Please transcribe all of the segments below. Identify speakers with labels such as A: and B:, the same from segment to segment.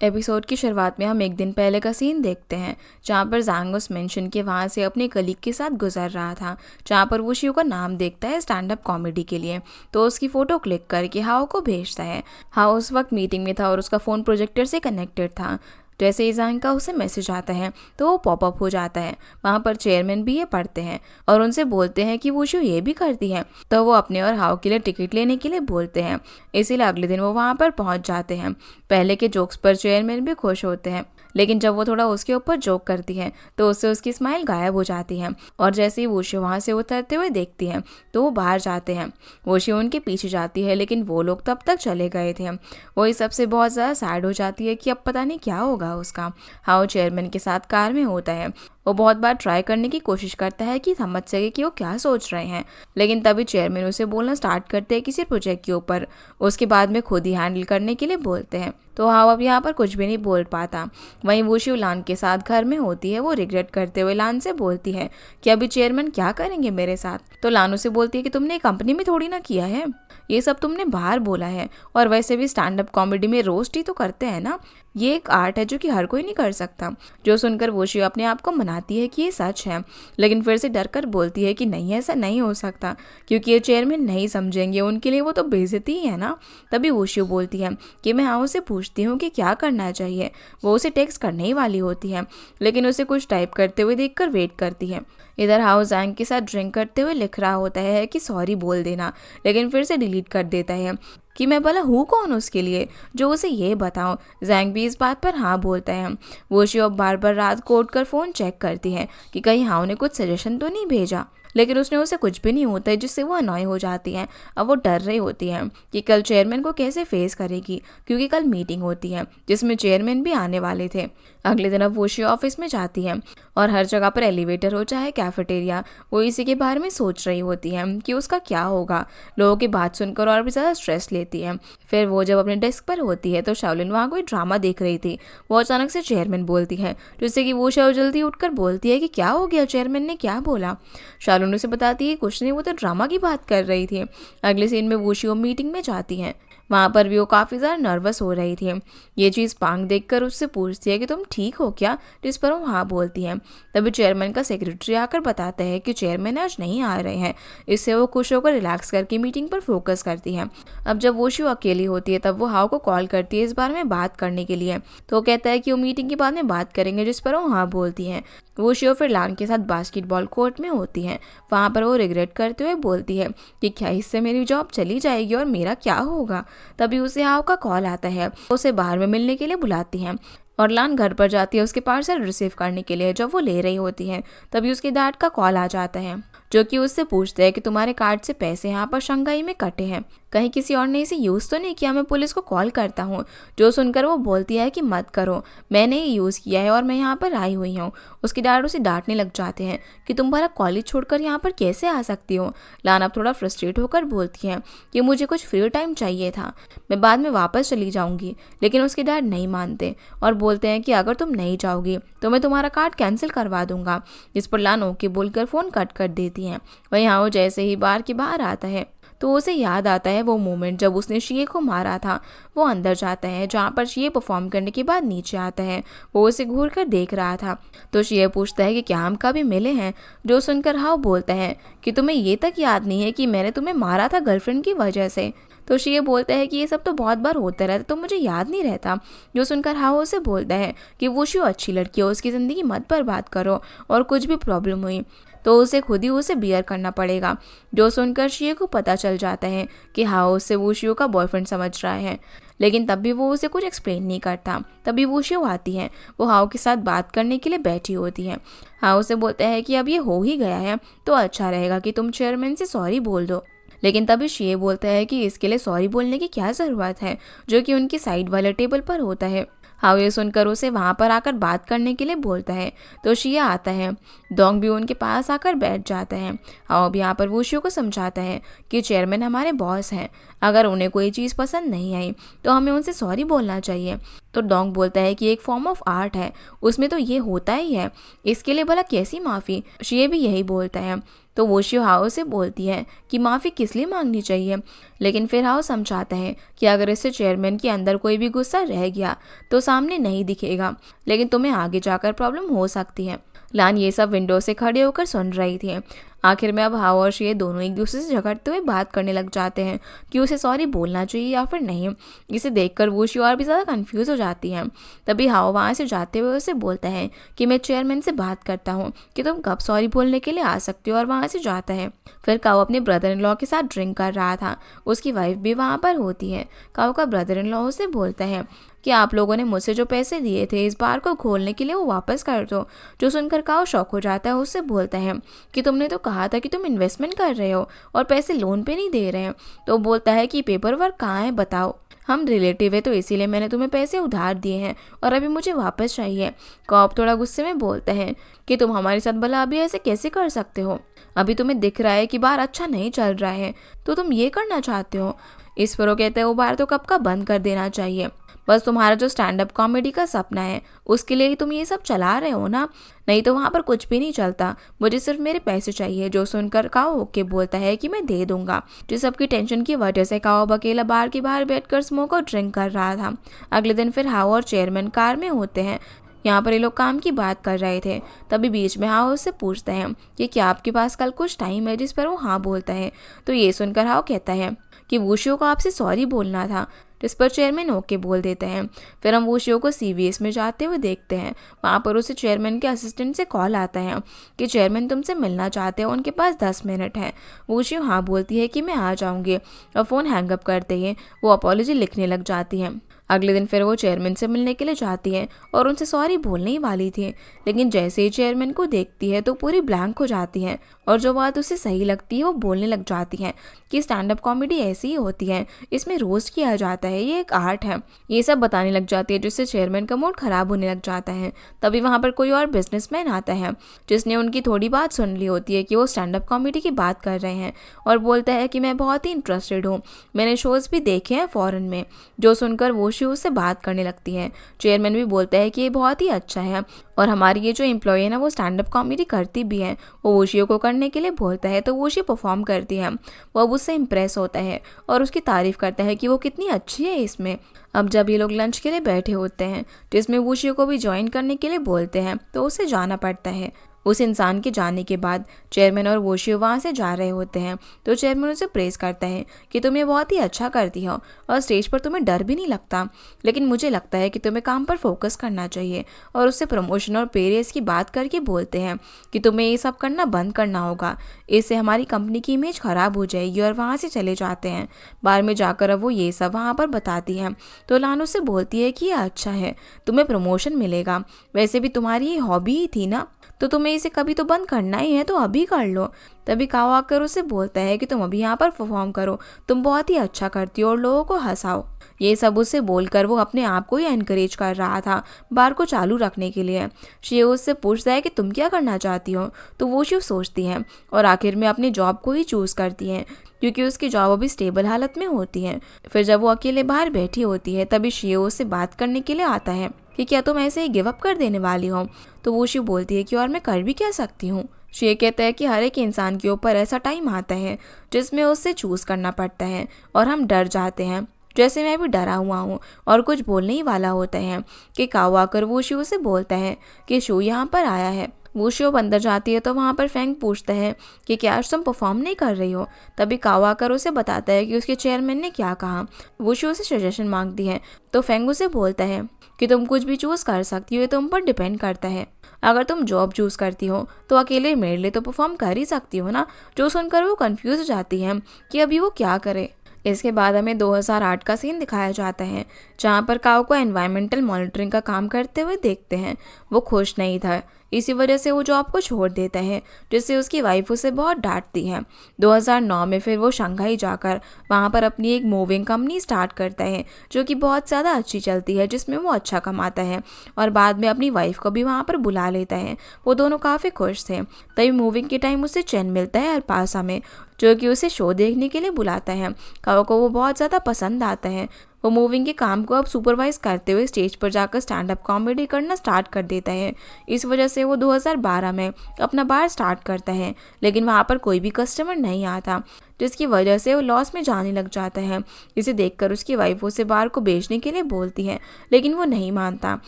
A: Episode की शुरुआत में हम एक दिन पहले का सीन देखते हैं जहाँ पर ज़ैंग उस मेंशन के वहाँ से अपने कलीग के साथ गुजर रहा था, जहाँ पर वो शिव का नाम देखता है स्टैंड अप कॉमेडी के लिए। तो उसकी फ़ोटो क्लिक करके हाओ को भेजता है। हाओ उस वक्त मीटिंग में था और उसका फ़ोन प्रोजेक्टर से कनेक्टेड था। जैसे ही ज़ैंग का उसे मैसेज आता है तो वो पॉपअप हो जाता है। वहाँ पर चेयरमैन भी ये पढ़ते हैं और उनसे बोलते हैं कि वो शो ये भी करती है। तो वो अपने और हाओ के लिए टिकट लेने के लिए बोलते हैं, इसीलिए अगले दिन वो वहाँ पर पहुँच जाते हैं। पहले के जोक्स पर चेयरमैन भी खुश होते हैं, लेकिन जब वो थोड़ा उसके ऊपर जोक करती है तो उससे उसकी स्माइल गायब हो जाती है। और जैसे ही वोशी वहाँ से उतरते हुए देखती है तो वो बाहर जाते हैं। वोशी उनके पीछे जाती है, लेकिन वो लोग तब तक चले गए थे। वो इस सबसे बहुत ज़्यादा सैड हो जाती है कि अब पता नहीं क्या होगा उसका। हाउ चेयरमैन के साथ कार में होता है। वो बहुत बार ट्राई करने की कोशिश करता है कि समझ सके कि वो क्या सोच रहे हैं, लेकिन तभी चेयरमैन उसे बोलना स्टार्ट करते हैं किसी प्रोजेक्ट के ऊपर। उसके बाद में खुद ही हैंडल करने के लिए बोलते हैं। तो हाउ अब यहाँ पर कुछ भी नहीं बोल पाता। वहीं वो शिव लान के साथ घर में होती है। वो रिग्रेट करते हुए लान से बोलती है कि अभी चेयरमैन क्या करेंगे मेरे साथ। तो लान उसे बोलती है कि तुमने कंपनी में थोड़ी ना किया है, ये सब तुमने बाहर बोला है, और वैसे भी स्टैंड अप कॉमेडी में रोस्ट ही तो करते हैं ना, ये एक आर्ट है जो कि हर कोई नहीं कर सकता। जो सुनकर वो शिव अपने आप को मनाती है कि ये सच है, लेकिन फिर से डर कर बोलती है कि नहीं, ऐसा नहीं हो सकता, क्योंकि ये चेयरमैन नहीं समझेंगे, उनके लिए वो तो बेइज्जती ही है ना। तभी वो शिव बोलती है कि मैं हाउ से पूछती हूँ कि क्या करना चाहिए। वो उसे टेक्स्ट करने ही वाली होती है, लेकिन उसे कुछ टाइप करते हुए देखकर वेट करती है। इधर हाउ ज़ैंग के साथ ड्रिंक करते हुए लिख रहा होता है कि सॉरी बोल देना, लेकिन फिर से डिलीट कर देता है कि मैं भला हूँ कौन उसके लिए जो उसे ये बताऊँ। ज़ैंग भी इस बात पर हाँ बोलता है। वो शिव बार बार रात को उठकर फ़ोन चेक करती है कि कहीं हाउ ने कुछ सजेशन तो नहीं भेजा, लेकिन उसने उसे कुछ भी नहीं होता है, जिससे वो अनॉय हो जाती है। अब वो डर रही होती है कि कल चेयरमैन को कैसे फेस करेगी, क्योंकि कल मीटिंग होती है जिसमें चेयरमैन भी आने वाले थे। अगले दिन अब वोशी ऑफिस में जाती है और हर जगह पर एलिवेटर हो चाहे कैफेटेरिया, वो इसी के बारे में सोच रही होती है कि उसका क्या होगा। लोगों की बात सुनकर और भी ज़्यादा स्ट्रेस लेती है। फिर वो जब अपने डेस्क पर होती है तो शाओलिन वहाँ कोई ड्रामा देख रही थी। वो अचानक से चेयरमैन बोलती है, जिससे कि वो शाओ जल्दी उठकर बोलती है कि क्या हो गया, चेयरमैन ने क्या बोला। शाओलिन उसे बताती है कुछ नहीं, वो तो ड्रामा की बात कर रही थी। अगले सीन में वोशियो मीटिंग में जाती है। वहाँ पर भी वो काफ़ी ज़्यादा नर्वस हो रही थी। ये चीज़ पांग देखकर उससे पूछती है कि तुम ठीक हो क्या, जिस पर वो हाँ बोलती है। तभी चेयरमैन का सेक्रेटरी आकर बताता है कि चेयरमैन आज नहीं आ रहे हैं। इससे वो खुश होकर रिलैक्स करके मीटिंग पर फोकस करती है। अब जब वो शिव अकेली होती है तब वो हाउ को कॉल करती है इस बारे में बात करने के लिए। तो वो कहता है कि वो मीटिंग के बाद में बात करेंगे, जिस पर वो हाँ बोलती है। वो शिव फिर लान के साथ बास्केटबॉल कोर्ट में होती है। वहाँ पर वो रिग्रेट करते हुए बोलती है कि क्या इससे मेरी जॉब चली जाएगी और मेरा क्या होगा। तभी उसे हाव का कॉल आता है। उसे बाहर में मिलने के लिए बुलाती है और लान घर पर जाती है उसके पार्सल रिसीव करने के लिए। जब वो ले रही होती है तभी उसके डैड का कॉल आ जाता है, जो कि उससे पूछते हैं कि तुम्हारे कार्ड से पैसे यहाँ पर शंघाई में कटे हैं, कहीं किसी और ने इसे यूज़ तो नहीं किया, मैं पुलिस को कॉल करता हूँ। जो सुनकर वो बोलती है कि मत करो, मैंने ये यूज़ किया है और मैं यहाँ पर आई हुई हूँ। उसके डैड उसे डांटने लग जाते हैं कि तुम भला कॉलेज छोड़कर यहाँ पर कैसे आ सकती हो। लान अब थोड़ा फ्रस्ट्रेट होकर बोलती है कि मुझे कुछ फ्री टाइम चाहिए था, मैं बाद में वापस चली जाऊँगी। लेकिन उसके डैड नहीं मानते और बोलते हैं कि अगर तुम नहीं जाओगी तो मैं तुम्हारा कार्ड कैंसिल करवा दूंगा। जिस पर लान ओके बोलकर फ़ोन कट कर देती हैं। वहीं हाँ जैसे ही बार के बाहर आता है तो उसे याद आता है वो मोमेंट जब उसने शिये को मारा था। वो अंदर जाता है जहाँ पर शिये परफॉर्म करने के बाद नीचे आता है। वो उसे घूर कर देख रहा था। तो शिये पूछता है कि क्या हम कभी मिले हैं। जो सुनकर हाउ बोलता है कि तुम्हें ये तक याद नहीं है कि मैंने तुम्हें मारा था गर्लफ्रेंड की वजह से। तो शिये बोलता है कि ये सब तो बहुत बार होता रहता, तो मुझे याद नहीं रहता। जो सुनकर हाउ उसे बोलता है कि वो शियो अच्छी लड़की हो, उसकी ज़िंदगी मत बर्बाद करो, और कुछ भी प्रॉब्लम हुई तो उसे खुद ही उसे बियर करना पड़ेगा। जो सुनकर शिये को पता चल जाता है कि हाउ उससे वूशियो का बॉयफ्रेंड समझ रहा है, लेकिन तब भी वो उसे कुछ एक्सप्लेन नहीं करता। तभी वूशियो आती है। वो हाउ के साथ बात करने के लिए बैठी होती है। हाउ उसे बोलता है कि अब ये हो ही गया है तो अच्छा रहेगा कि तुम चेयरमैन से सॉरी बोल दो। लेकिन तभी शिये बोलता है कि इसके लिए सॉरी बोलने की क्या ज़रूरत है, जो कि उनकी साइड वाले टेबल पर होता है। हाउ ये सुनकर उसे वहाँ पर आकर बात करने के लिए बोलता है। तो शिया आता है। डोंग भी उनके पास आकर बैठ जाता है। हाउ भी यहाँ पर वूशियो को समझाता है कि चेयरमैन हमारे बॉस हैं, अगर उन्हें कोई चीज़ पसंद नहीं आई तो हमें उनसे सॉरी बोलना चाहिए। तो डोंग बोलता है कि एक फॉर्म ऑफ आर्ट है, उसमें तो ये होता ही है, इसके लिए भला कैसी माफ़ी। शिए भी यही बोलता है। तो वोशियो हाओ से बोलती है कि माफ़ी किस लिए मांगनी चाहिए, लेकिन फिर हाओ समझाता है कि अगर इससे चेयरमैन के अंदर कोई भी गुस्सा रह गया तो सामने नहीं दिखेगा, लेकिन तुम्हें आगे जाकर प्रॉब्लम हो सकती है। लान ये सब विंडो से खड़े होकर सुन रही थी। आखिर में अब हाओ और शिए दोनों एक दूसरे से झगड़ते हुए बात करने लग जाते हैं कि उसे सॉरी बोलना चाहिए या फिर नहीं। इसे देखकर वूशियो और भी ज़्यादा कंफ्यूज हो जाती है। तभी हाओ वहाँ से जाते हुए उसे बोलता है कि मैं चेयरमैन से बात करता हूँ कि तुम कब सॉरी बोलने के लिए आ सकते हो, और वहाँ से जाता है। फिर काओ अपने ब्रदर इन लॉ के साथ ड्रिंक कर रहा था, उसकी वाइफ भी वहाँ पर होती है। काओ का ब्रदर इन लॉ उसे बोलता है कि आप लोगों ने मुझसे जो पैसे दिए थे इस बार को खोलने के लिए वो वापस कर दो। जो सुनकर काओ शॉक हो जाता है, उससे बोलता है कि तुमने तो कहा था कि तुम इन्वेस्टमेंट कर रहे हो और पैसे लोन पे नहीं दे रहे हैं। तो बोलता है कि पेपर वर्क कहाँ है बताओ, हम रिलेटिव है तो इसीलिए मैंने तुम्हें पैसे उधार दिए हैं और अभी मुझे वापस चाहिए। कॉप थोड़ा गुस्से में बोलता है कि तुम हमारे साथ भला अभी ऐसे कैसे कर सकते हो, अभी तुम्हें दिख रहा है कि बार अच्छा नहीं चल रहा है तो तुम ये करना चाहते हो। इस पर वो कहते हैं वो बार तो कब का बंद कर देना चाहिए, बस तुम्हारा जो स्टैंड अप कॉमेडी का सपना है उसके लिए ही तुम ये सब चला रहे हो ना, नहीं तो वहाँ पर कुछ भी नहीं चलता, मुझे सिर्फ मेरे पैसे चाहिए। जो सुनकर काओ ओके बोलता है कि मैं दे दूंगा। जिस सबकी टेंशन की वजह से काओ अकेला बार के बाहर बैठकर स्मोक और ड्रिंक कर रहा था। अगले दिन फिर हाओ और चेयरमैन कार में होते हैं। यहाँ पर ये लोग काम की बात कर रहे थे। तभी बीच में हाओ उससे पूछता है कि क्या आपके पास कल कुछ टाइम है, जिस पर वो हाँ बोलता है। तो ये सुनकर हाओ कहता है कि वूशियो को आपसे सॉरी बोलना था, जिस पर चेयरमैन ओके बोल देते हैं। फिर हम वूशियो को सीवीएस में जाते हुए देखते हैं। वहाँ पर उसे चेयरमैन के असिस्टेंट से कॉल आता है कि चेयरमैन तुमसे मिलना चाहते हैं, उनके पास 10 मिनट है। वूशियो हाँ बोलती है कि मैं आ जाऊँगी, और फ़ोन हैंगअप करते ही वो अपॉलॉजी लिखने लग जाती है। अगले दिन फिर वो चेयरमैन से मिलने के लिए जाती है और उनसे सॉरी बोलने ही वाली थी, लेकिन जैसे ही चेयरमैन को देखती है तो पूरी ब्लैंक हो जाती है, और जो बात उसे सही लगती है वो बोलने लग जाती है कि स्टैंड अप कॉमेडी ऐसी ही होती है, इसमें रोस्ट किया जाता है, ये एक आर्ट है। ये सब बताने लग जाती है, जिससे चेयरमैन का मूड खराब होने लग जाता है। तभी वहाँ पर कोई और बिजनेसमैन आता है जिसने उनकी थोड़ी बात सुन ली होती है कि वो स्टैंड अप कॉमेडी की बात कर रहे हैं, और बोलता है कि मैं बहुत ही इंटरेस्टेड हूँ, मैंने शोज़ भी देखे हैं फॉरेन में। जो सुनकर वो उससे बात करने लगती है। चेयरमैन भी बोलता है कि ये बहुत ही अच्छा है, और हमारी ये जो एम्प्लॉय है ना वो स्टैंड अप कॉमेडी करती भी है। वो वोशियो को करने के लिए बोलता है तो वोशियो परफॉर्म करती है। वो अब उससे इम्प्रेस होता है और उसकी तारीफ करता है कि वो कितनी अच्छी है इसमें। अब जब ये लोग लंच के लिए बैठे होते हैं, जिसमें वोशियो को भी ज्वाइन करने के लिए बोलते हैं, तो उसे जाना पड़ता है। उस इंसान के जाने के बाद चेयरमैन और वोशियो वहाँ से जा रहे होते हैं। तो चेयरमैन उसे प्रेस करता है कि तुम ये बहुत ही अच्छा करती हो और स्टेज पर तुम्हें डर भी नहीं लगता, लेकिन मुझे लगता है कि तुम्हें काम पर फोकस करना चाहिए। और उससे प्रमोशन और पे रेस की बात करके बोलते हैं कि तुम्हें ये सब करना बंद करना होगा, इससे हमारी कंपनी की इमेज ख़राब हो जाएगी, और वहाँ से चले जाते हैं। बार में जाकर अब वो ये सब वहाँ पर बताती हैं। तो लान उससे बोलती है कि ये अच्छा है, तुम्हें प्रमोशन मिलेगा, वैसे भी तुम्हारी ये हॉबी ही थी ना, तो तुम्हें इसे कभी तो बंद करना ही है, तो अभी कर लो। तभी काओ आकर उसे बोलता है कि तुम अभी यहाँ पर परफॉर्म करो, तुम बहुत ही अच्छा करती हो और लोगों को हंसाओ। ये सब उसे बोलकर वो अपने आप को ही एनकरेज कर रहा था बार को चालू रखने के लिए। शियो उससे पूछता है कि तुम क्या करना चाहती हो, तो वो शिव सोचती है और आखिर में अपनी जॉब को ही चूज़ करती है, क्योंकि उसकी जॉब अभी स्टेबल हालत में होती है। फिर जब वो अकेले बाहर बैठी होती है, तभी शियो उससे बात करने के लिए आता है कि क्या तुम ऐसे ही गिव अप कर देने वाली हो। तो वो शिव बोलती है कि और मैं कर भी क्या सकती हूँ। शिव कहता है कि हर एक इंसान के ऊपर ऐसा टाइम आता है जिसमें उससे चूज़ करना पड़ता है, और हम डर जाते हैं, जैसे मैं भी डरा हुआ हूँ और कुछ बोलने ही वाला होता है कि काओ आकर वो शिव से बोलता है कि शो यहाँ पर आया है। वो शिव अंदर जाती है तो वहाँ पर फेंग पूछता है कि क्या आज तुम परफॉर्म नहीं कर रही हो। तभी काओ आकर उसे बताता है कि उसके चेयरमैन ने क्या कहा। वो शिव से सजेशन मांगती है तो फेंग उसे बोलता है कि तुम कुछ भी चूज़ कर सकती हो, ये तुम पर डिपेंड करता है। अगर तुम जॉब चूज़ करती हो तो अकेले मेरे लिए तो परफॉर्म कर ही सकती हो ना। जो सुनकर वो कंफ्यूज हो जाती है कि अभी वो क्या करे। इसके बाद हमें 2008 का सीन दिखाया जाता है, जहाँ पर काओ को एनवायरमेंटल मॉनिटरिंग का काम करते हुए देखते हैं। वो खुश नहीं था, इसी वजह से वो जॉब को छोड़ देता है, जिससे उसकी वाइफ उसे बहुत डांटती है। 2009 में फिर वो शंघाई जाकर वहाँ पर अपनी एक मूविंग कंपनी स्टार्ट करता है, जो कि बहुत ज़्यादा अच्छी चलती है, जिसमें वो अच्छा कमाता है, और बाद में अपनी वाइफ को भी वहाँ पर बुला लेता है। वो दोनों काफ़ी खुश थे। तभी मूविंग के टाइम उसे चैन मिलता है अल्पासा में, जो कि उसे शो देखने के लिए बुलाता है। काओ को वो बहुत ज़्यादा पसंद आता है। वो मूविंग के काम को अब सुपरवाइज करते हुए स्टेज पर जाकर स्टैंड अप कॉमेडी करना स्टार्ट कर देता है। इस वजह से वो 2012 में अपना बार स्टार्ट करता है, लेकिन वहाँ पर कोई भी कस्टमर नहीं आता, जिसकी वजह से वो लॉस में जाने लग जाता है। इसे देखकर उसकी वाइफ उसे बार को बेचने के लिए बोलती है, लेकिन वो नहीं मानता।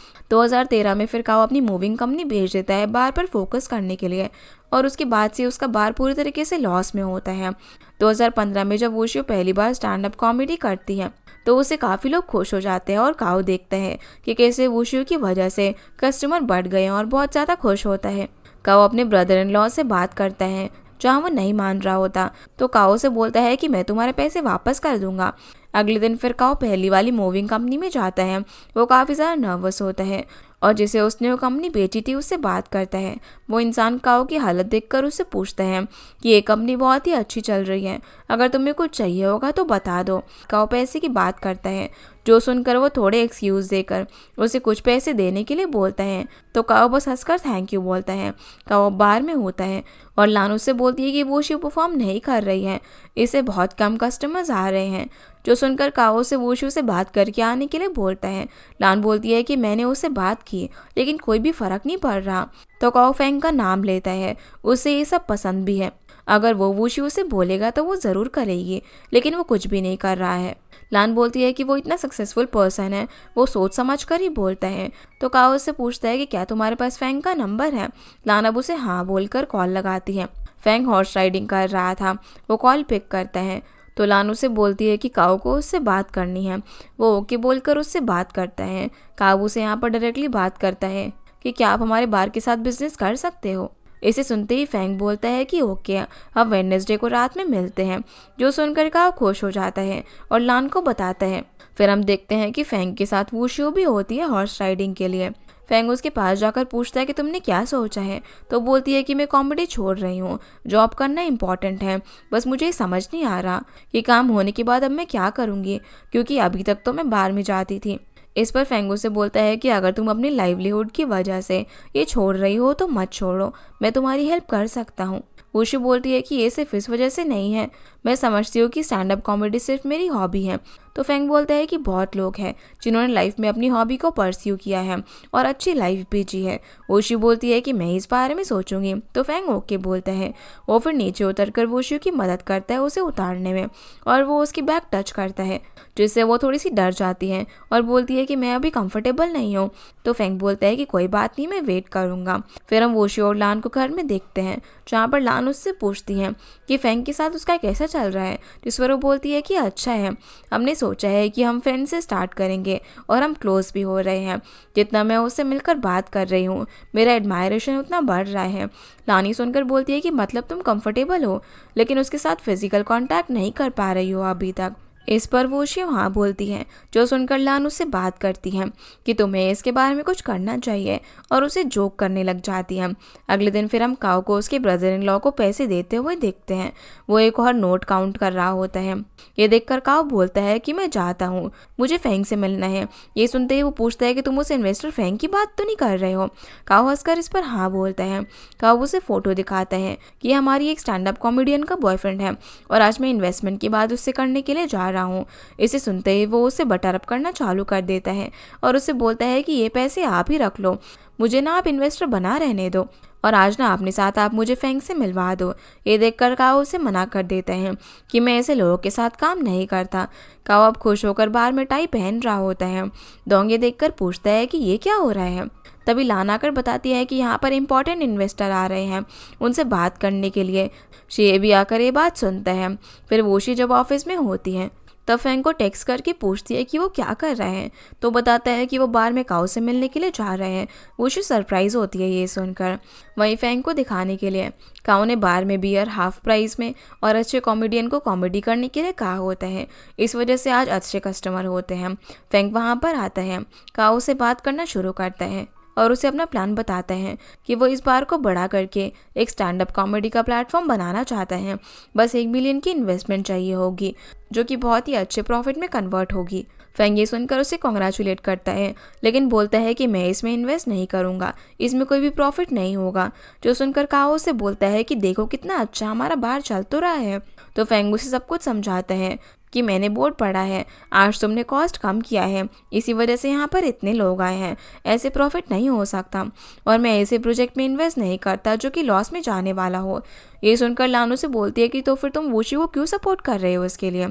A: 2013 में फिर काओ अपनी मूविंग कंपनी भेज देता है बार पर फोकस करने के लिए, और उसके बाद से उसका बार पूरी तरीके से लॉस में होता है। 2015 में जब वूशियो पहली बार स्टैंड अप कॉमेडी करती है तो उसे काफ़ी लोग खुश हो जाते हैं, और काओ देखता है कि कैसे वूशियो की वजह से कस्टमर बढ़ गए हैं और बहुत ज़्यादा खुश होता है। काओ अपने ब्रदर इन लॉ से बात करता है, जहाँ वो नहीं मान रहा होता, तो काओ से बोलता है कि मैं तुम्हारे पैसे वापस कर दूंगा। अगले दिन फिर काओ पहली वाली मूविंग कंपनी में जाता है। वो काफ़ी ज़्यादा नर्वस होता है और जिसे उसने वो कंपनी बेची थी उससे बात करता है। वो इंसान काओ की हालत देखकर उससे पूछता है कि ये कंपनी बहुत ही अच्छी चल रही है, अगर तुम्हें कुछ चाहिए होगा तो बता दो। काओ पैसे की बात करता है, जो सुनकर वो थोड़े एक्सक्यूज़ देकर उसे कुछ पैसे देने के लिए बोलता है, तो काओ बस हंसकर थैंक यू बोलता है। काओ बार में होता है और लान उससे बोलती है कि वो शो परफॉर्म नहीं कर रही है, इसे बहुत कम कस्टमर्स आ रहे हैं। जो सुनकर काओ से वूशू से बात करके आने के लिए बोलता है। लान बोलती है कि मैंने उससे बात की लेकिन कोई भी फ़र्क नहीं पड़ रहा, तो काओ फेंग का नाम लेता है। उसे ये सब पसंद भी है, अगर वो वूशू से बोलेगा तो वो ज़रूर करेगी, लेकिन वो कुछ भी नहीं कर रहा है। लान बोलती है कि वो इतना सक्सेसफुल पर्सन है, वो सोच समझ कर ही बोलता है। तो काओ उससे पूछता है कि क्या तुम्हारे पास फेंग का नंबर है। लान अब उसे हाँ बोलकर कॉल लगाती है। फेंग हॉर्स राइडिंग कर रहा था, वो कॉल पिक करता है, तो लान उसे बोलती है कि काओ को उससे बात करनी है। वो ओके बोलकर उससे बात करता है। काओ उसे यहाँ पर डायरेक्टली बात करता है कि क्या आप हमारे बार के साथ बिजनेस कर सकते हो। इसे सुनते ही फेंग बोलता है कि ओके, अब वेडनेसडे को रात में मिलते हैं। जो सुनकर काओ खुश हो जाता है और लान को बताता है। फिर हम देखते हैं कि फेंग के साथ वूशू भी होती है हॉर्स राइडिंग के लिए। फेंग उसके पास जाकर पूछता है कि तुमने क्या सोचा है, तो बोलती है कि मैं कॉमेडी छोड़ रही हूँ, जॉब करना इम्पॉर्टेंट है, बस मुझे समझ नहीं आ रहा कि काम होने के बाद अब मैं क्या करूँगी, क्योंकि अभी तक तो मैं बार में जाती थी। इस पर फेंगो से बोलता है कि अगर तुम अपनी लाइवलीहुड की वजह से ये छोड़ रही हो तो मत छोड़ो, मैं तुम्हारी हेल्प कर सकता हूँ। वूशू बोलती है कि ये सिर्फ इस वजह से नहीं है, मैं समझती हूँ कि स्टैंड अप कॉमेडी सिर्फ मेरी हॉबी है। तो फेंग बोलता है कि बहुत लोग हैं जिन्होंने लाइफ में अपनी हॉबी को परस्यू किया है और अच्छी लाइफ भी जी है। वूशू बोलती है कि मैं इस बारे में सोचूंगी, तो फेंग ओके बोलता है। वो फिर नीचे उतरकर वूशू की मदद करता है उसे उतारने में, और वो उसकी बैग टच करता है, जिससे वो थोड़ी सी डर जाती है और बोलती है कि मैं अभी कंफर्टेबल नहीं हूँ। तो फेंग बोलता है कि कोई बात नहीं, मैं वेट करूँगा। फिर हम वूशू और लान को घर में देखते हैं, जहाँ पर लान उससे पूछती है कि फेंग के साथ उसका कैसा चल रहा है, जिस पर वो बोलती है कि अच्छा है, हमने सोचा है कि हम फ्रेंड से स्टार्ट करेंगे और हम क्लोज भी हो रहे हैं। जितना मैं उससे मिलकर बात कर रही हूँ मेरा एडमायरेशन उतना बढ़ रहा है। लानी सुनकर बोलती है कि मतलब तुम कंफर्टेबल हो लेकिन उसके साथ फिजिकल कांटेक्ट नहीं कर पा रही हो अभी तक। इस पर वूशू हाँ बोलती है, जो सुनकर लान उससे बात करती है कि तुम्हें इसके बारे में कुछ करना चाहिए, और उसे जोक करने लग जाती है। अगले दिन फिर हम काओ को उसके ब्रदर इन लॉ को पैसे देते हुए देखते हैं। वो एक और नोट काउंट कर रहा होता है। ये देखकर काओ बोलता है कि मैं जाता हूँ, मुझे फेंग से मिलना है। ये सुनते ही वो पूछता है कि तुम उस इन्वेस्टर फेंग की बात तो नहीं कर रहे हो। काओ हंसकर इस पर हाँ बोलता है। काओ उसे फोटो दिखाता है कि हमारी एक स्टैंड अप कॉमेडियन का बॉयफ्रेंड है और आज मैं इन्वेस्टमेंट की बात उससे करने के लिए जा रहा हूँ। इसे सुनते ही वो उसे बटरअप करना चालू कर देता है और उसे बोलता है कि ये पैसे आप ही रख लो, मुझे ना आप इन्वेस्टर बना रहने दो, और आज ना अपने साथ आप मुझे फेंग से मिलवा दो। ये देखकर काओ उसे मना कर देता है कि मैं ऐसे लोगों के साथ काम नहीं करता। काओ अब खुश होकर बार में टाई पहन रहा होता है। डोंग ये देखकर पूछता है कि ये क्या हो रहा है। तभी लान आकर बताती है कि यहाँ पर इम्पोर्टेंट इन्वेस्टर आ रहे हैं उनसे बात करने के लिए। शे भी आकर ये बात सुनता है। फिर वोशी जब ऑफिस में होती है तब फेंग को टेक्स्ट करके पूछती है कि वो क्या कर रहे हैं, तो बताता है कि वो बार में काओ से मिलने के लिए जा रहे हैं। वोशी सरप्राइज होती है ये सुनकर। वहीं फेंग को दिखाने के लिए काओ ने बार में बियर हाफ प्राइस में और अच्छे कॉमेडियन को कॉमेडी करने के लिए कहा होता है, इस वजह से आज अच्छे कस्टमर होते हैं। फेंग वहाँ पर आता है, काओ से बात करना शुरू करता है और उसे अपना प्लान बताता है कि वो इस बार को बड़ा करके एक स्टैंड अप कॉमेडी का प्लेटफॉर्म बनाना चाहता है। बस 1 मिलियन की इन्वेस्टमेंट चाहिए होगी, जो कि बहुत ही अच्छे प्रॉफिट में कन्वर्ट होगी। फेंग ये सुनकर उसे कॉन्ग्रेचुलेट करता है, लेकिन बोलता है कि मैं इसमें इन्वेस्ट नहीं करूँगा, इसमें कोई भी प्रॉफिट नहीं होगा। जो सुनकर काओ उसे बोलता है कि देखो कितना अच्छा हमारा बार चल तो रहा है। तो फेंग उसे सब कुछ समझाता है कि मैंने बोर्ड पढ़ा है, आज तुमने कॉस्ट कम किया है, इसी वजह से यहाँ पर इतने लोग आए हैं, ऐसे प्रॉफिट नहीं हो सकता और मैं ऐसे प्रोजेक्ट में इन्वेस्ट नहीं करता जो कि लॉस में जाने वाला हो। ये सुनकर लानू से बोलती है कि तो फिर तुम वोशी को क्यों सपोर्ट कर रहे हो इसके लिए।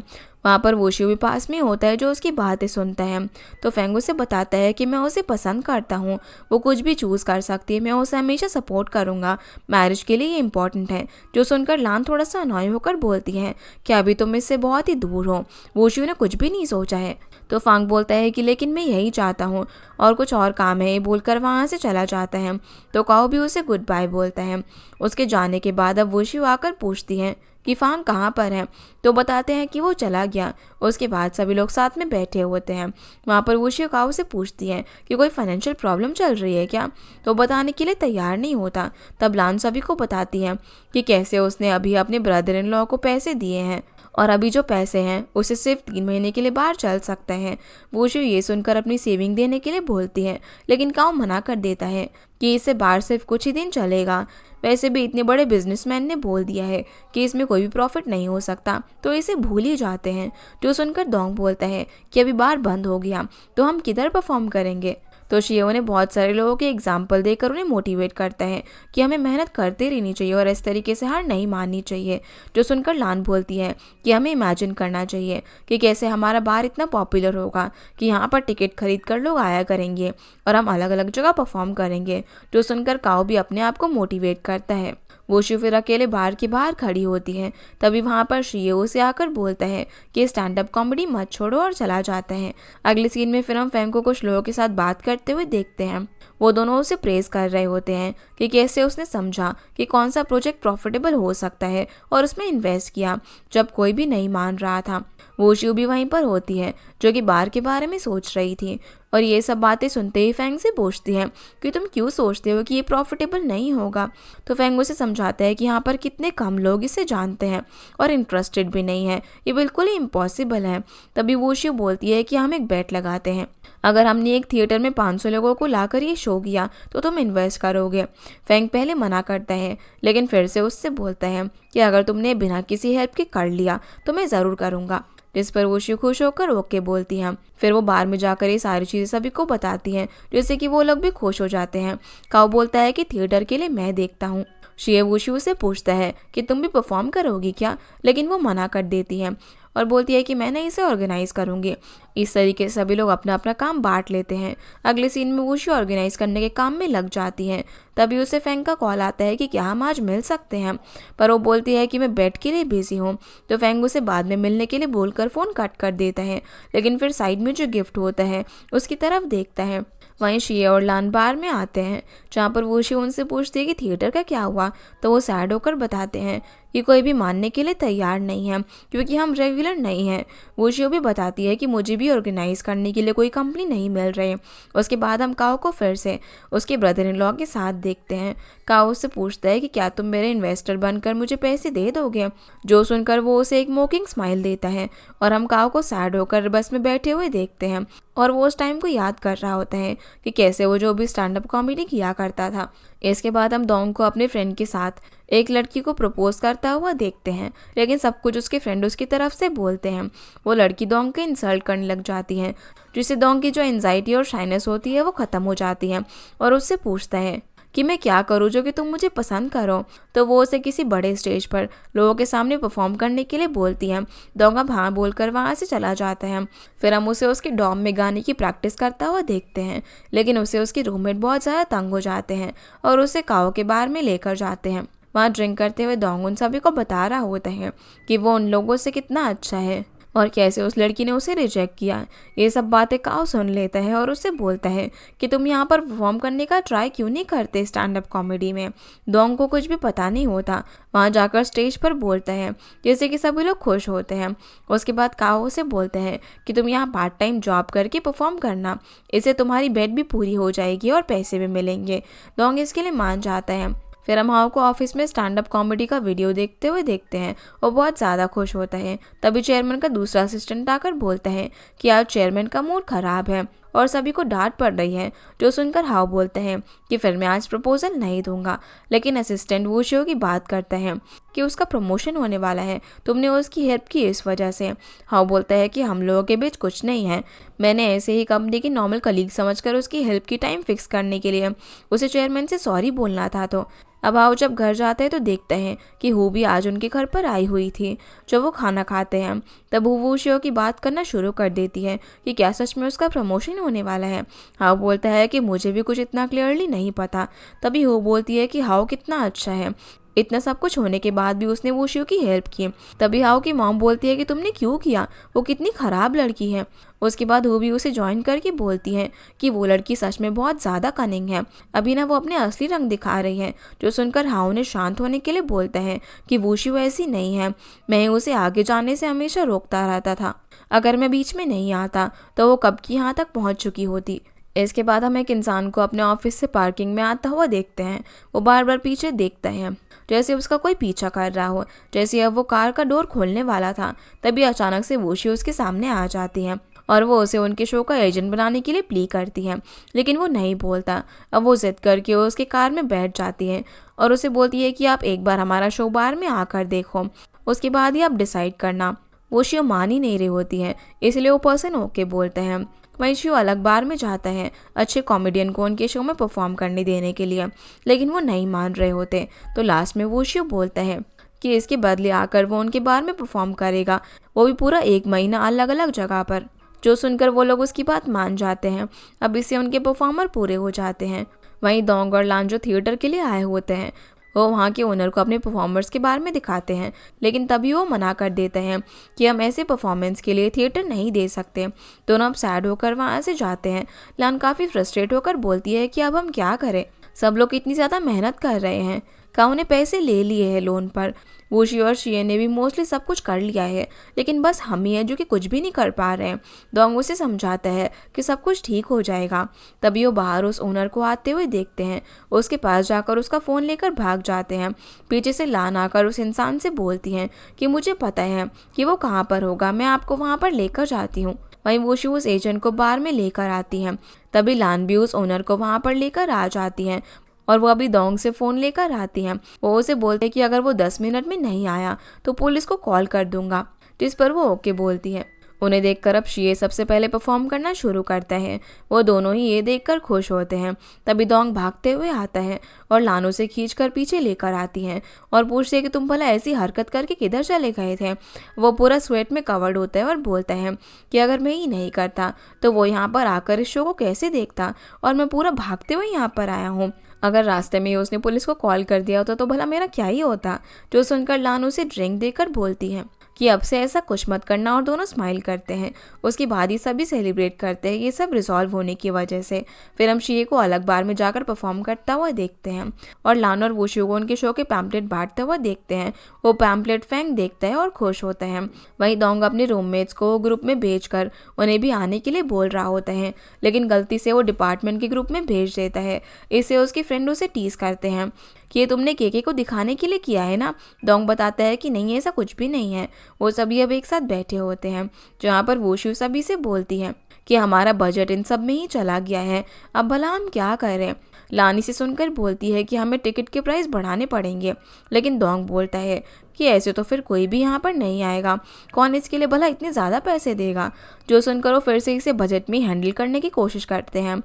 A: वहाँ पर वोशी भी पास में होता है जो उसकी बातें सुनता है। तो फेंग उसे बताता है कि मैं उसे पसंद करता हूँ, वो कुछ भी चूज़ कर सकती है, मैं उसे हमेशा सपोर्ट करूँगा, मैरिज के लिए ये इंपॉर्टेंट है। जो सुनकर लान थोड़ा सा अनॉय होकर बोलती है कि अभी तुम इससे बहुत ही दूर हो, वोशी ने कुछ भी नहीं सोचा है। तो फांग बोलता है कि लेकिन मैं यही चाहता हूँ और कुछ और काम है, ये बोलकर वहाँ से चला जाता है। तो काओ भी उसे गुड बाय बोलता है। उसके जाने के बाद अब वोशी आकर पूछती है कि फांग कहाँ पर है, तो बताते हैं कि वो चला गया। उसके बाद सभी लोग साथ में बैठे होते हैं। वहाँ पर वोशी काओ से पूछती है कि कोई फाइनेंशियल प्रॉब्लम चल रही है क्या, तो बताने के लिए तैयार नहीं होता। तब लान सभी को बताती है कि कैसे उसने अभी अपने ब्रदर इन लॉ को पैसे दिए हैं और अभी जो पैसे हैं उसे सिर्फ 3 महीने के लिए बाहर चल सकते हैं। वोशी ये सुनकर अपनी सेविंग देने के लिए बोलती है, लेकिन काओ मना कर देता है कि इसे बाहर सिर्फ कुछ ही दिन चलेगा। वैसे भी इतने बड़े बिजनेसमैन ने बोल दिया है कि इसमें कोई भी प्रॉफिट नहीं हो सकता, तो इसे भूल ही जाते हैं। जो सुनकर दोंग बोलता है कि अभी बार बंद हो गया तो हम किधर परफॉर्म करेंगे। तो शियो ने बहुत सारे लोगों के एग्जाम्पल देकर उन्हें मोटिवेट करता है कि हमें मेहनत करते रहनी चाहिए और इस तरीके से हार नहीं माननी चाहिए। जो सुनकर लान बोलती है कि हमें इमेजिन करना चाहिए कि कैसे हमारा बार इतना पॉपुलर होगा कि यहाँ पर टिकट खरीद कर लोग आया करेंगे और हम अलग अलग जगह परफॉर्म करेंगे। जो सुनकर काओ भी अपने आप को मोटिवेट करता है। वोशी फिर अकेले बार के बाहर खड़ी होती है। तभी वहाँ पर शियो से आकर बोलता है कि स्टैंड अप कॉमेडी मत छोड़ो और चला जाता है। अगले सीन में फिर हम फेंग को कुछ लोगों के साथ बात करते हुए देखते हैं। वो दोनों उसे प्रेज कर रहे होते हैं कि कैसे उसने समझा कि कौन सा प्रोजेक्ट प्रॉफिटेबल हो सकता है और उसमें इन्वेस्ट किया जब कोई भी नहीं मान रहा था। वोशी भी वहीं पर होती है जो कि बार के बारे में सोच रही थी और ये सब बातें सुनते ही फेंग से पूछती है कि तुम क्यों सोचते हो कि ये प्रॉफिटेबल नहीं होगा। तो फेंग उसे समझाता है कि यहाँ पर कितने कम लोग इसे जानते हैं और इंटरेस्टेड भी नहीं है, ये बिल्कुल ही इम्पॉसिबल है। तभी वोशी बोलती है कि हम एक बेट लगाते हैं, अगर हमने एक थिएटर में 500 लोगों को लाकर ये शो किया तो तुम इन्वेस्ट करोगे। फेंग पहले मना करता है लेकिन फिर से उससे बोलता है कि अगर तुमने बिना किसी हेल्प के कर लिया तो मैं ज़रूर करूँगा। जिस पर वोशी खुश होकर ओके बोलती है। फिर वो बार में जाकर ये सारी चीज़ें सभी को बताती हैं जिससे कि वो लोग भी खुश हो जाते हैं। काओ बोलता है कि थिएटर के लिए मैं देखता हूँ। शियो वोशी से पूछता है कि तुम भी परफॉर्म करोगी क्या, लेकिन वो मना कर देती है और बोलती है कि मैं नहीं इसे ऑर्गेनाइज करूँगी। इस तरीके से सभी लोग अपना अपना काम बांट लेते हैं। अगले सीन में वोशी ऑर्गेनाइज करने के काम में लग जाती है। तभी उसे फेंग का कॉल आता है कि क्या हम आज मिल सकते हैं, पर वो बोलती है कि मैं बेड के लिए बिजी हूँ। तो फेंग उसे बाद में मिलने के लिए बोलकर फ़ोन कट कर देता है, लेकिन फिर साइड में जो गिफ्ट होता है उसकी तरफ देखता है। वहीं शिया और लान बार में आते हैं जहाँ पर वोशी उनसे पूछती है कि थिएटर का क्या हुआ। तो वो सैड होकर बताते हैं कि कोई भी मानने के लिए तैयार नहीं है क्योंकि हम रेगुलर नहीं हैं। वोशी भी बताती है कि मुझे भी ऑर्गेनाइज करने के लिए कोई कंपनी नहीं मिल रही। उसके बाद हम काओ को फिर से उसके ब्रदर इन लॉ के साथ देखते हैं। काओ उससे पूछता है कि क्या तुम मेरे इन्वेस्टर बनकर मुझे पैसे दे दोगे। जो सुनकर वो उसे एक मोकिंग स्माइल देता है और हम काओ को सैड होकर बस में बैठे हुए देखते हैं और वो उस टाइम को याद कर रहा होता है कि कैसे वो जो भी स्टैंड अप कॉमेडी किया करता था। इसके बाद हम डोंग को अपने फ्रेंड के साथ एक लड़की को प्रपोज करता हुआ देखते हैं, लेकिन सब कुछ उसके फ्रेंड उसकी तरफ से बोलते हैं। वो लड़की डोंग को इंसल्ट करने लग जाती है, जिससे डोंग की जो एंजाइटी और शाइनेस होती है वो ख़त्म हो जाती है और उससे पूछता है कि मैं क्या करूँ जो कि तुम मुझे पसंद करो। तो वो उसे किसी बड़े स्टेज पर लोगों के सामने परफॉर्म करने के लिए बोलती है। डोंग अब हाँ बोलकर वहाँ से चला जाता है। फिर हम उसे उसके डॉम में गाने की प्रैक्टिस करता हुआ देखते हैं, लेकिन उसे उसके रूममेट बहुत ज़्यादा तंग हो जाते हैं और उसे काओ के बार में लेकर जाते हैं। वहाँ ड्रिंक करते हुए डोंग उन सभी को बता रहा होता है कि वो उन लोगों से कितना अच्छा है और कैसे उस लड़की ने उसे रिजेक्ट किया। ये सब बातें काओ सुन लेता है और उससे बोलता है कि तुम यहाँ पर परफॉर्म करने का ट्राई क्यों नहीं करते स्टैंड अप कॉमेडी में। डोंग को कुछ भी पता नहीं होता, वहाँ जाकर स्टेज पर बोलता है जैसे कि सभी लोग खुश होते हैं। उसके बाद काओ उसे बोलता है कि तुम यहाँ पार्ट टाइम जॉब करके परफॉर्म करना, इससे तुम्हारी बेड भी पूरी हो जाएगी और पैसे भी मिलेंगे। डोंग इसके लिए मान जाता है। फिर हम हाओ को ऑफिस में स्टैंड अप कॉमेडी का वीडियो देखते हुए देखते हैं। वो बहुत ज़्यादा खुश होता है। तभी चेयरमैन का दूसरा असिस्टेंट आकर बोलता है कि आज चेयरमैन का मूड खराब है और सभी को डांट पड़ रही है। जो सुनकर हाउ बोलते हैं कि फिर मैं आज प्रपोजल नहीं दूंगा, लेकिन असिस्टेंट वूशियो की बात करता है कि उसका प्रमोशन होने वाला है, तुमने उसकी हेल्प की इस वजह से। हाउ बोलता है कि हम लोगों के बीच कुछ नहीं है, मैंने ऐसे ही कंपनी की नॉर्मल कलीग समझकर उसकी हेल्प की टाइम फिक्स करने के लिए उसे चेयरमैन से सॉरी बोलना था। तो अब हाउ जब घर जाते हैं तो देखते हैं कि हु भी आज उनके घर पर आई हुई थी। जब वो खाना खाते हैं तब हु वूशियो की बात करना शुरू कर देती है कि क्या सच में उसका प्रमोशन होने वाला है। हाउ बोलता है कि मुझे भी कुछ इतना क्लियरली नहीं पता। तभी हु बोलती है कि हाउ कितना अच्छा है, इतना सब कुछ होने के बाद भी उसने वूशियो की हेल्प की। तभी हाउ की मॉम बोलती है कि तुमने क्यों किया, वो कितनी खराब लड़की है। उसके बाद हु भी उसे ज्वाइन करके बोलती है कि वो लड़की सच में बहुत ज़्यादा कनिंग है, अभी ना वो अपने असली रंग दिखा रही है। जो सुनकर हाउ ने शांत होने के लिए बोलता है कि वूशियो ऐसी नहीं है, मैं उसे आगे जाने से हमेशा रोकता रहता था, अगर मैं बीच में नहीं आता तो वो कब की यहाँ तक पहुँच चुकी होती। इसके बाद हम एक इंसान को अपने ऑफिस से पार्किंग में आता हुआ देखते हैं। वो बार बार पीछे देखता है जैसे उसका कोई पीछा कर रहा हो। जैसे अब वो कार का डोर खोलने वाला था तभी अचानक से वूशियो उसके सामने आ जाती है और वो उसे उनके शो का एजेंट बनाने के लिए प्ली करती है, लेकिन वो नहीं बोलता। अब वो जिद करके उसके कार में बैठ जाती है और उसे बोलती है कि आप एक बार हमारा शो बार में आकर देखो, उसके बाद ही आप डिसाइड करना। वूशियो मान ही नहीं रही होती है, इसलिए वो पर्सन ओके बोलते हैं। वहीं शिव अलग बार में जाता है अच्छे कॉमेडियन को उनके शो में परफॉर्म करने देने के लिए, लेकिन वो नहीं मान रहे होते। तो लास्ट में वो शिव बोलता है कि इसके बदले आकर वो उनके बार में परफॉर्म करेगा, वो भी पूरा 1 महीना अलग अलग जगह पर। जो सुनकर वो लोग उसकी बात मान जाते हैं। अब इससे उनके परफॉर्मर पूरे हो जाते हैं। वहीं दोंग और लान जो थिएटर के लिए आए होते हैं वो वहाँ के ओनर को अपने परफॉर्मर्स के बारे में दिखाते हैं, लेकिन तभी वो मना कर देते हैं कि हम ऐसे परफॉर्मेंस के लिए थिएटर नहीं दे सकते। दोनों अब सैड होकर वहाँ से जाते हैं। लान काफ़ी फ्रस्ट्रेट होकर बोलती है कि अब हम क्या करें, सब लोग इतनी ज़्यादा मेहनत कर रहे हैं, काऊ ने पैसे ले लिए हैं लोन पर, वूशी और शिये ने भी मोस्टली सब कुछ कर लिया है, लेकिन बस हम ही हैं जो कि कुछ भी नहीं कर पा रहे हैं। दोंग उसे समझाता है कि सब कुछ ठीक हो जाएगा। तभी वो बाहर उस ओनर को आते हुए देखते हैं। उसके पास जाकर उसका फ़ोन लेकर भाग जाते हैं। पीछे से लान आकर उस इंसान से बोलती हैं कि मुझे पता है कि वो कहाँ पर होगा, मैं आपको वहाँ पर लेकर जाती हूँ। वहीं वूशी उस एजेंट को बार में लेकर आती हैं। तभी लान भी उस ओनर को वहाँ पर लेकर आ जाती हैं और वो अभी दोंग से फ़ोन लेकर आती हैं। वो उसे बोलते हैं कि अगर वो 10 मिनट में नहीं आया तो पुलिस को कॉल कर दूंगा, जिस पर वो ओके बोलती है। उन्हें देखकर अब शिये सबसे पहले परफॉर्म करना शुरू करता है। वो दोनों ही ये देखकर खुश होते हैं। तभी दोंग भागते हुए आता है और लान उसे खींचकर पीछे लेकर आती हैं और पूछती है कि तुम भला ऐसी हरकत करके किधर चले गए थे। वो पूरा स्वेट में कवर्ड होता है और बोलता है कि अगर मैं ही नहीं करता तो वो यहाँ पर आकर इस शो को कैसे देखता, और मैं पूरा भागते हुए यहाँ पर आया हूँ। अगर रास्ते में ही उसने पुलिस को कॉल कर दिया होता तो भला मेरा क्या ही होता। जो सुनकर लान उसे ड्रिंक देकर बोलती है कि अब से ऐसा कुछ मत करना, और दोनों स्माइल करते हैं। उसके बाद ही सभी सेलिब्रेट करते हैं ये सब रिजॉल्व होने की वजह से। फिर हम शिये को अलग बार में जाकर परफॉर्म करता हुआ देखते हैं और लान और वूशी को उनके शो के पैम्पलेट बांटते हुए देखते हैं। वो पैम्पलेट फेंक देखता है और खुश होता है। वहीं दोंग अपने रूममेट्स को ग्रुप में भेजकर उन्हें भी आने के लिए बोल रहा होता है, लेकिन गलती से वो डिपार्टमेंट के ग्रुप में भेज देता है। इससे उसकी फ्रेंड उसे टीज करते हैं कि ये तुमने केके को दिखाने के लिए किया है ना। दोंग बताता है कि नहीं, ऐसा कुछ भी नहीं है। वो सभी अब एक साथ बैठे होते हैं जहाँ पर वूशु सभी से बोलती है कि हमारा बजट इन सब में ही चला गया है, अब भला हम क्या करें। लानी से सुनकर बोलती है कि हमें टिकट के प्राइस बढ़ाने पड़ेंगे, लेकिन दोंग बोलता है कि ऐसे तो फिर कोई भी यहाँ पर नहीं आएगा, कौन इसके लिए भला इतने ज़्यादा पैसे देगा। जो सुनकर वो फिर से इसे बजट में हैंडल करने की कोशिश करते हैं।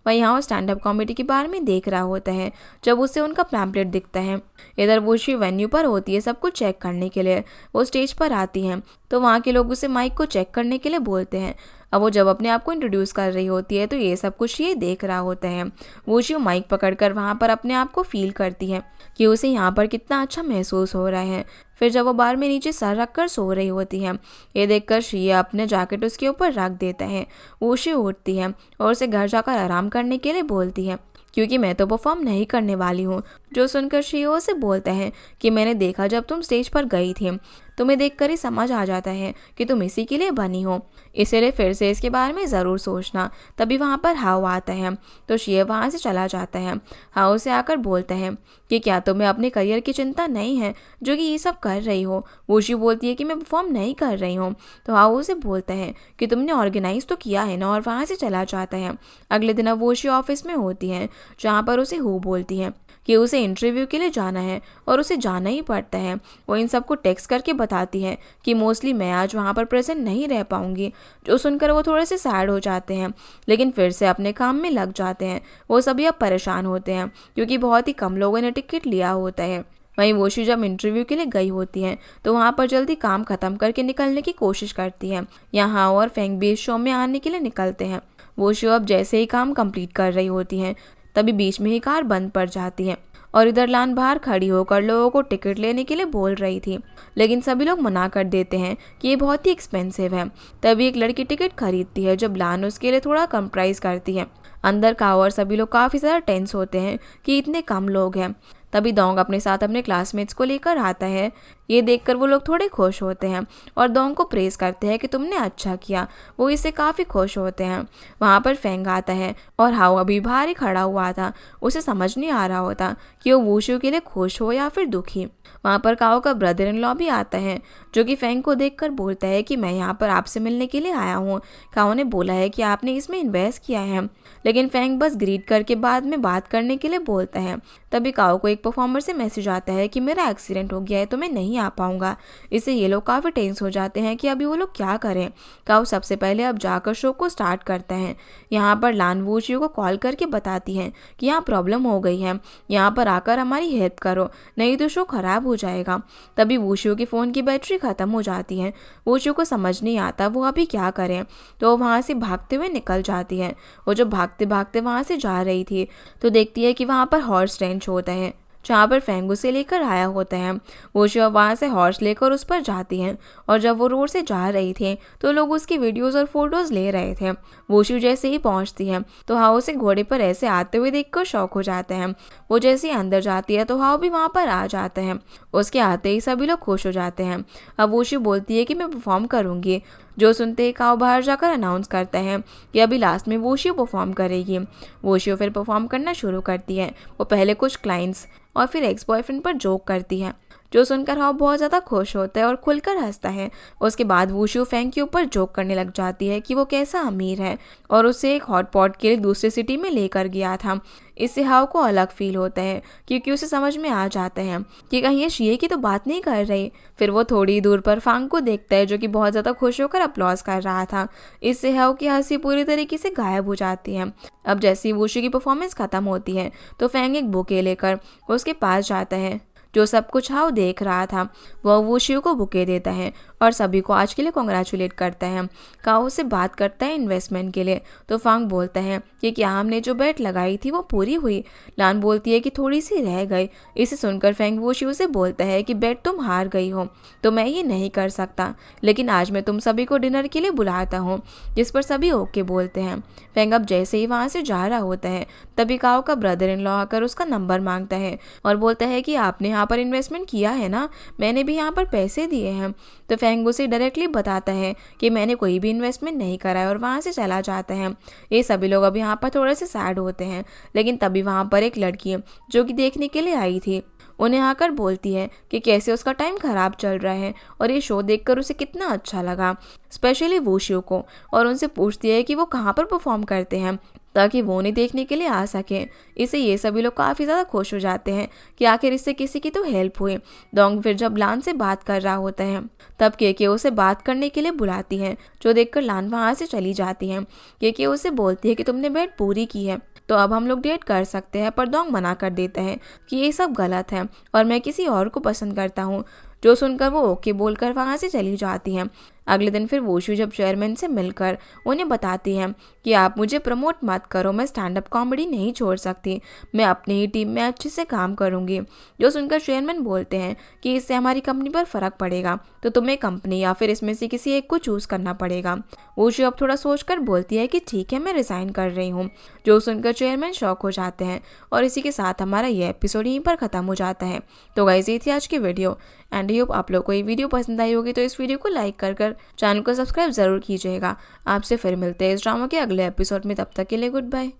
A: वहीं यहाँ वो स्टैंड अप कॉमेडी के बारे में देख रहा होता है जब उसे उनका पैम्पलेट दिखता है। इधर वूशी वेन्यू पर होती है सब कुछ चेक करने के लिए। वो स्टेज पर आती हैं तो वहाँ के लोग उसे माइक को चेक करने के लिए बोलते हैं। अब वो जब अपने आप को इंट्रोड्यूस कर रही होती है तो ये सब कुछ ये देख रहा होता है। वूशी माइक पकड़कर वहाँ पर अपने आप को फील करती है कि उसे यहाँ पर कितना अच्छा महसूस हो रहा है। फिर जब वो बार में नीचे सर रखकर सो रही होती है, ये देखकर शिया अपने जैकेट उसके ऊपर रख देता है। वूशी उठती है और उसे घर जाकर आराम करने के लिए बोलती है क्योंकि मैं तो परफॉर्म नहीं करने वाली हूँ। जो सुनकर शिया उसे बोलता है कि मैंने देखा जब तुम स्टेज पर गई थी तुम्हें देखकर ही समझ आ जाता है कि तुम इसी के लिए बनी हो, इसलिए फिर से इसके बारे में ज़रूर सोचना। तभी वहाँ पर हाउ आता है तो शिव वहाँ से चला जाता है। हाउ से आकर बोलता है कि क्या तुम्हें अपने करियर की चिंता नहीं है जो कि ये सब कर रही हो। वूशी बोलती है कि मैं परफॉर्म नहीं कर रही हूँ। तो हाउ उसे बोलता है कि तुमने ऑर्गेनाइज तो किया है ना, और वहाँ से चला जाता है। अगले दिन अब वूशी ऑफिस में होती है जहाँ पर उसे हु बोलती है कि उसे इंटरव्यू के लिए जाना है और उसे जाना ही पड़ता है। वो इन सबको टेक्स्ट करके बताती है कि मोस्टली मैं आज वहाँ पर प्रेजेंट नहीं रह पाऊंगी। जो सुनकर वो थोड़े से सैड हो जाते हैं, लेकिन फिर से अपने काम में लग जाते हैं। वो सभी अब परेशान होते हैं क्योंकि बहुत ही कम लोगों ने टिकट लिया होता है। वहीं वोशी जब इंटरव्यू के लिए गई होती है तो वहाँ पर जल्दी काम खत्म करके निकलने की कोशिश करती है। यहाँ और फेंग भी इस शो में आने के लिए निकलते हैं। वोशी अब जैसे ही काम कंप्लीट कर रही होती हैं तभी बीच में ही कार बंद पड़ जाती है और इधर लान बाहर खड़ी होकर लोगों को टिकट लेने के लिए बोल रही थी, लेकिन सभी लोग मना कर देते हैं कि ये बहुत ही एक्सपेंसिव है। तभी एक लड़की टिकट खरीदती है जब लान उसके लिए थोड़ा कम प्राइस करती है। अंदर का और सभी लोग काफ़ी ज़्यादा टेंस होते हैं कि इतने कम लोग हैं। तभी दोंग अपने साथ अपने क्लासमेट्स को लेकर आता है। ये देखकर वो लोग थोड़े खुश होते हैं और दोंग को प्रेस करते हैं कि तुमने अच्छा किया। वो इससे काफ़ी खुश होते हैं। वहाँ पर फेंग आता है और हाउ अभी बाहर ही खड़ा हुआ था। उसे समझ नहीं आ रहा होता कि वो वूशु के लिए खुश हो या फिर दुखी। वहाँ पर काओ का ब्रदर इन लॉ भी आता है जो कि फेंग को देखकर बोलता है कि मैं यहाँ पर आपसे मिलने के लिए आया हूँ। काओ ने बोला है कि आपने इसमें इन्वेस्ट किया है, लेकिन फेंग बस ग्रीट करके बाद में बात करने के लिए बोलता है। तभी काओ को एक परफॉर्मर से मैसेज आता है कि मेरा एक्सीडेंट हो गया है तो मैं नहीं आ पाऊंगा। इससे ये लोग काफ़ी टेंस हो जाते हैं कि अभी वो लोग क्या करें। काओ सबसे पहले अब जाकर शो को स्टार्ट करता है। यहाँ पर लान वूशियो को कॉल करके बताती है कि यहाँ प्रॉब्लम हो गई है, यहाँ पर आकर हमारी हेल्प करो नहीं तो शो खराब हो जाएगा। तभी वूशियो की फ़ोन की बैटरी ख़त्म हो जाती है। वूशियो को समझ नहीं आता वो अभी क्या करें, तो वो वहाँ से भागते हुए निकल जाती है। वो जब भागते भागते वहाँ से जा रही थी तो देखती है कि वहाँ पर हॉर्स रेंच होता है जहाँ पर फेंग उसे लेकर आया होता है। वूशियो वहाँ से हॉर्स लेकर उस पर जाती हैं और जब वो रोड से जा रही थी तो लोग उसकी वीडियोस और फोटोज ले रहे थे। वूशियो जैसे ही पहुँचती है तो हाओ उसे घोड़े पर ऐसे आते हुए देखकर शॉक हो जाते हैं। वो जैसे ही अंदर जाती है तो हाओ भी वहाँ पर आ जाते हैं। उसके आते ही सभी लोग खुश हो जाते हैं। अब वूशियो बोलती है कि मैं परफॉर्म करूँगी। जो सुनते ही काओ बाहर जाकर अनाउंस करता है कि अभी लास्ट में वूशियो परफॉर्म करेगी। वूशियो फिर परफॉर्म करना शुरू करती है। वो पहले कुछ क्लाइंट्स और फिर एक्स बॉयफ्रेंड पर जोक करती है, जो सुनकर हाओ बहुत ज़्यादा खुश होता है और खुलकर हंसता है। उसके बाद वूशियो फेंग के ऊपर जोक करने लग जाती है कि वो कैसा अमीर है और उसे एक हॉट पॉट के लिए दूसरी सिटी में लेकर गया था। इससे हाओ को अलग फील होता है क्योंकि उसे समझ में आ जाता है कि कहीं ये शिये की तो बात नहीं कर रही। फिर वो थोड़ी दूर पर फांग को देखता है जो कि बहुत ज़्यादा खुश होकर अपलॉज कर रहा था। इससे हाओ की हंसी पूरी तरीके से गायब हो जाती है। अब जैसे ही वूशियो की परफॉर्मेंस खत्म होती है तो फेंग एक बुके लेकर उसके पास जाता है। जो सब कुछ हाओ देख रहा था वह वूशियो को बुके देता है और सभी को आज के लिए कॉन्ग्रेचुलेट करता है। काओ से बात करता है इन्वेस्टमेंट के लिए तो फांग बोलता है कि क्या हमने जो बेट लगाई थी वो पूरी हुई। लान बोलती है कि थोड़ी सी रह गई। इसे सुनकर फेंग वूशियो से बोलता है कि बेट तुम हार गई हो तो मैं ये नहीं कर सकता, लेकिन आज मैं तुम सभी को डिनर के लिए बुलाता हूँ, जिस पर सभी ओके बोलते हैं। फेंग अब जैसे ही वहाँ से जा रहा होता है तभी काओ का ब्रदर इन लॉ आकर उसका नंबर मांगता है और बोलता है कि आपने यहाँ पर इन्वेस्टमेंट किया है ना, मैंने भी यहाँ पर पैसे दिए हैं। तो फेंग उसे डायरेक्टली बताता है कि मैंने कोई भी इन्वेस्टमेंट नहीं करा है और वहाँ से चला जाता है। ये सभी लोग अब यहाँ पर थोड़े से सैड होते हैं, लेकिन तभी वहाँ पर एक लड़की जो कि देखने के लिए आई थी उन्हें आकर बोलती है कि कैसे उसका टाइम ख़राब चल रहा है और ये शो देखकर उसे कितना अच्छा लगा, स्पेशली वूशियो को, और उनसे पूछती है कि वो कहाँ पर परफॉर्म करते हैं ताकि वो उन्हें देखने के लिए आ सके। इसे ये सभी लोग काफ़ी ज़्यादा खुश हो जाते हैं कि आखिर इससे किसी की तो हेल्प हुई। दोंग फिर जब लान से बात कर रहा होता है तब केके उसे बात करने के लिए बुलाती है, जो देखकर लान वहाँ से चली जाती है। केके उसे बोलती है कि तुमने बेट पूरी की है तो अब हम लोग डेट कर सकते हैं, पर दोंग मना कर देता है कि ये सब गलत है और मैं किसी और को पसंद करता हूँ। जो सुनकर वो ओके बोलकर वहाँ से चली जाती है। अगले दिन फिर वोशु जब चेयरमैन से मिलकर उन्हें बताती है कि आप मुझे प्रमोट मत करो, मैं स्टैंड अप कॉमेडी नहीं छोड़ सकती, मैं अपनी ही टीम में अच्छे से काम करूंगी। जो सुनकर चेयरमैन बोलते हैं कि इससे हमारी कंपनी पर फर्क पड़ेगा, तो तुम्हें कंपनी या फिर इसमें से किसी एक को चूज करना पड़ेगा। वोशु अब थोड़ा सोचकर बोलती है कि ठीक है, मैं रिजाइन कर रही हूँ। जो सुनकर चेयरमैन शॉक हो जाते हैं और इसी के साथ हमारा ये एपिसोड यहीं पर खत्म हो जाता है। तो गाइस, ये थी आज की वीडियो एंड होप आप लोग को ये वीडियो पसंद आई होगी। तो इस वीडियो को लाइक कर चैनल को सब्सक्राइब जरूर कीजिएगा। आपसे फिर मिलते हैं इस ड्रामा के अगले एपिसोड में, तब तक के लिए गुड बाय।